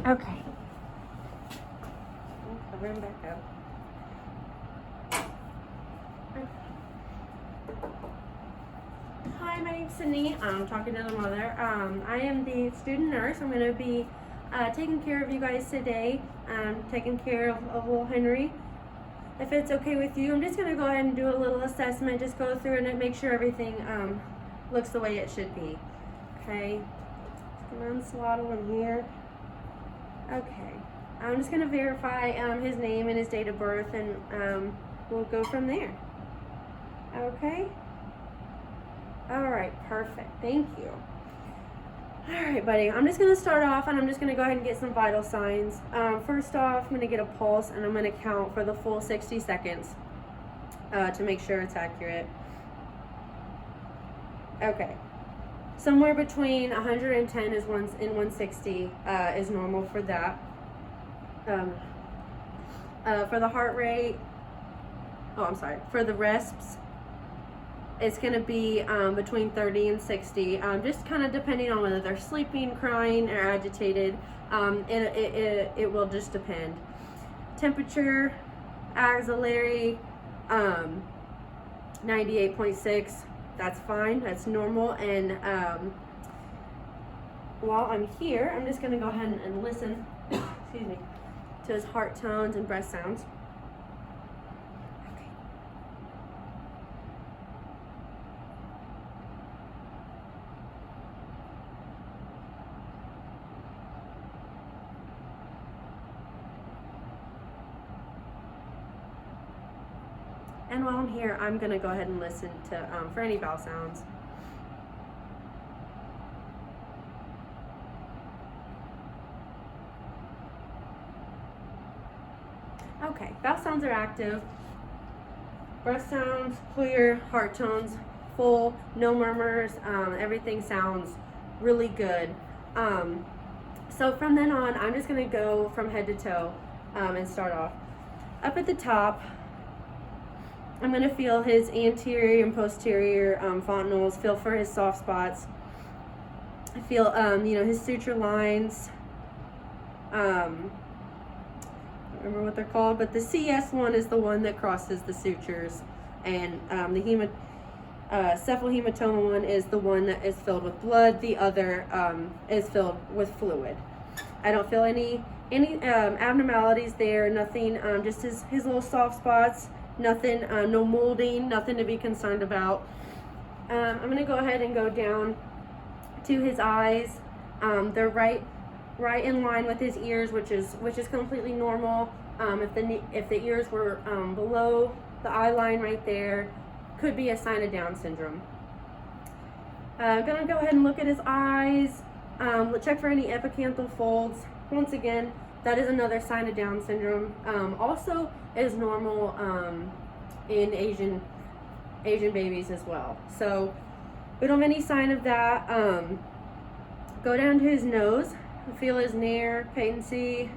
Okay. Cover him back up. Hi, my name's Sydney. I'm talking to the mother. I am the student nurse. I'm going to be taking care of you guys today. Taking care of little Henry. If it's okay with you, I'm just going to go ahead and do a little assessment. Just go through it and make sure everything looks the way it should be. Okay. Just going to unswaddle him here. Okay. I'm just going to verify his name and his date of birth, and we'll go from there. Okay? Alright, perfect. Thank you. Alright, buddy. I'm just going to start off, and I'm just going to go ahead and get some vital signs. First off, I'm going to get a pulse, and I'm going to count for the full 60 seconds to make sure it's accurate. Okay. Somewhere between 110 and 160 is normal for that. For the heart rate, for the resps, it's going to be between 30 and 60, just kind of depending on whether they're sleeping, crying, or agitated. It will just depend. Temperature, axillary, 98.6, that's fine, that's normal. And while I'm here, I'm just going to go ahead and listen excuse me, to his heart tones and breath sounds. And while I'm here, I'm going to go ahead and listen to for any vowel sounds. Okay, vowel sounds are active. Breath sounds clear, heart tones full, no murmurs. Everything sounds really good. So from then on, I'm just going to go from head to toe and start off. Up at the top, I'm going to feel his anterior and posterior fontanelles, feel for his soft spots. I feel, his suture lines. I don't remember what they're called, but the CS one is the one that crosses the sutures. And the cephalhematoma one is the one that is filled with blood. The other is filled with fluid. I don't feel any abnormalities there, nothing, just his little soft spots. Nothing, no molding, nothing to be concerned about. I'm going to go ahead and go down to his eyes. They're right in line with his ears, which is completely normal. If the ears were below the eye line right there, could be a sign of Down syndrome. I'm going to go ahead and look at his eyes. Check for any epicanthal folds. Once again, that is another sign of Down syndrome. Also is normal in Asian babies as well. So we don't have any sign of that. Go down to his nose. Feel his nair, patency.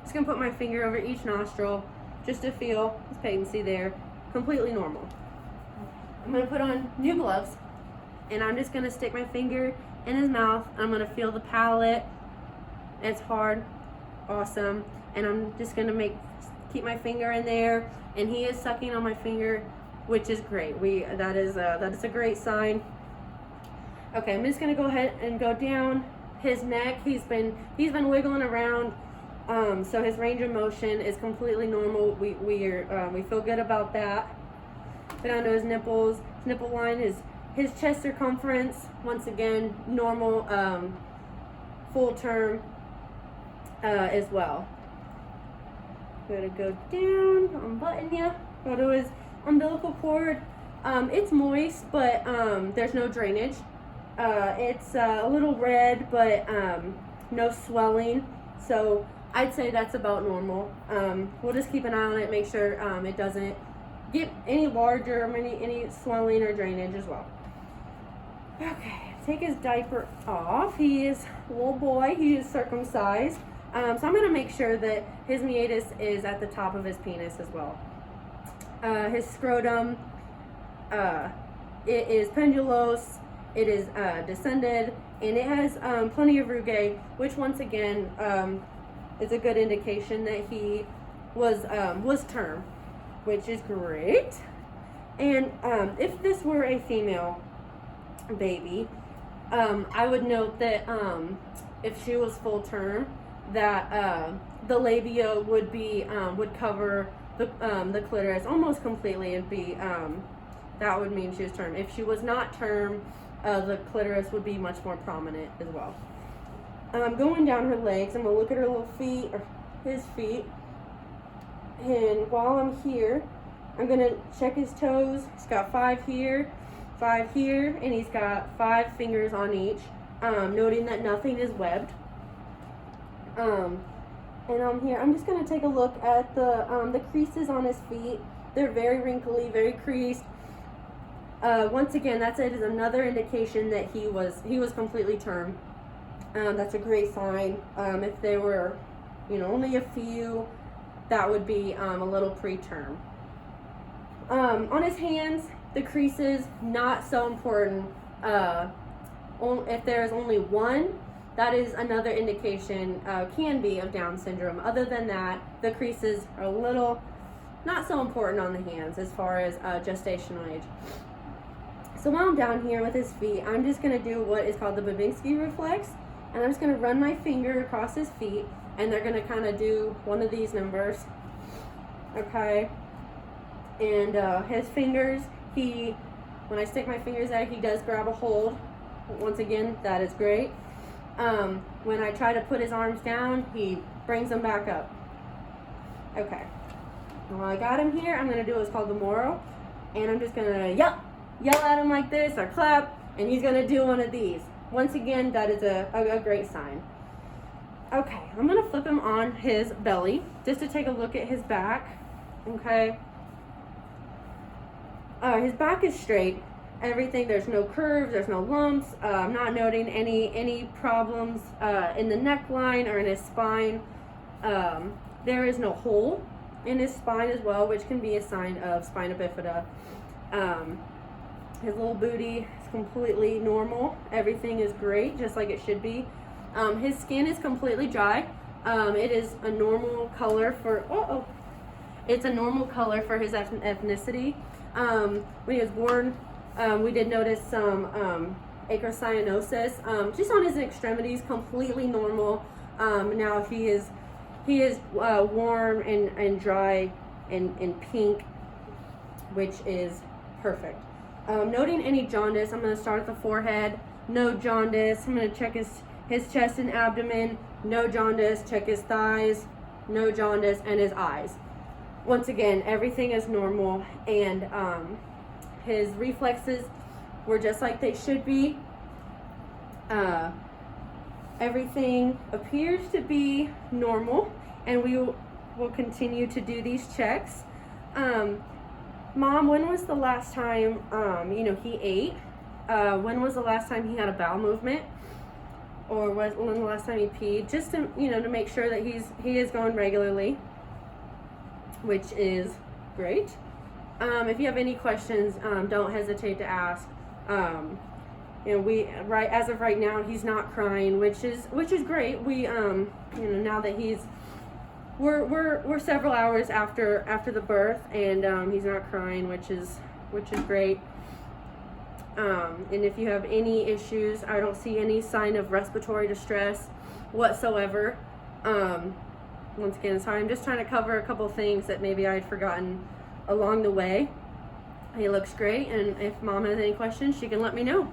Just gonna put my finger over each nostril just to feel his patency there. Completely normal. I'm gonna put on new gloves, and I'm just gonna stick my finger in his mouth. I'm gonna feel the palate. It's hard. Awesome. And I'm just gonna keep my finger in there, and he is sucking on my finger, which is great. That is a great sign. Okay, I'm just gonna go ahead and go down his neck. He's been wiggling around, so his range of motion is completely normal. We feel good about that. Go down to his nipples. His nipple line is his chest circumference. Once again, normal, full term. As well. Gotta go down, unbutton you. Go to his umbilical cord. It's moist, but there's no drainage. It's a little red, but no swelling. So I'd say that's about normal. We'll just keep an eye on it, make sure it doesn't get any larger, any swelling or drainage as well. Okay, take his diaper off. He is a little boy. He is circumcised. So I'm going to make sure that his meatus is at the top of his penis as well. His scrotum, it is pendulose, it is descended, and it has plenty of rugae, which once again is a good indication that he was term, which is great. And if this were a female baby, I would note that if she was full term, that the labia would be would cover the clitoris almost completely, and be that would mean she was term. If she was not term, the clitoris would be much more prominent as well. Going down her legs, I'm gonna look at her little feet, or his feet, and while I'm here, I'm gonna check his toes. He's got 5 here, 5 here, and he's got 5 fingers on each, noting that nothing is webbed. And on here, I'm just gonna take a look at the creases on his feet. They're very wrinkly, very creased. Once again, that's it, is another indication that he was completely term. That's a great sign. If they were, only a few, that would be a little preterm. On his hands, the creases, not so important. If there's only one, that is another indication, can be, of Down syndrome. Other than that, the creases are a little not so important on the hands as far as gestational age. So while I'm down here with his feet, I'm just going to do what is called the Babinski reflex, and I'm just going to run my finger across his feet, and they're going to kind of do one of these numbers. Okay? And his fingers, when I stick my fingers there, he does grab a hold. Once again, that is great. When I try to put his arms down, he brings them back up. Okay. While I got him here, I'm going to do what's called the Moro, and I'm just going to yell at him like this, or clap, and he's going to do one of these. Once again, that is a great sign. Okay, I'm going to flip him on his belly just to take a look at his back. Okay. His back is straight. Everything, there's no curves, there's no lumps. I'm not noting any problems in the neckline or in his spine. There is no hole in his spine as well, which can be a sign of spina bifida. His little booty is completely normal. Everything is great, just like it should be. His skin is completely dry. It is a normal color for it's a normal color for his ethnicity. When he was born, we did notice some acrocyanosis, just on his extremities, completely normal. Now he is warm and dry and pink, which is perfect. Noting any jaundice, I'm going to start at the forehead. No jaundice. I'm going to check his chest and abdomen. No jaundice. Check his thighs. No jaundice. And his eyes. Once again, everything is normal, and his reflexes were just like they should be. Everything appears to be normal, and we will continue to do these checks. Mom, when was the last time he ate? When was the last time he had a bowel movement? Or when the last time he peed? Just to to make sure that he is going regularly, which is great. If you have any questions, don't hesitate to ask. As of right now, he's not crying, which is great. We now that we're several hours after the birth, and he's not crying, which is great. And if you have any issues, I don't see any sign of respiratory distress whatsoever. Once again, sorry, I'm just trying to cover a couple things that maybe I had forgotten along the way. He looks great, and if Mom has any questions, she can let me know.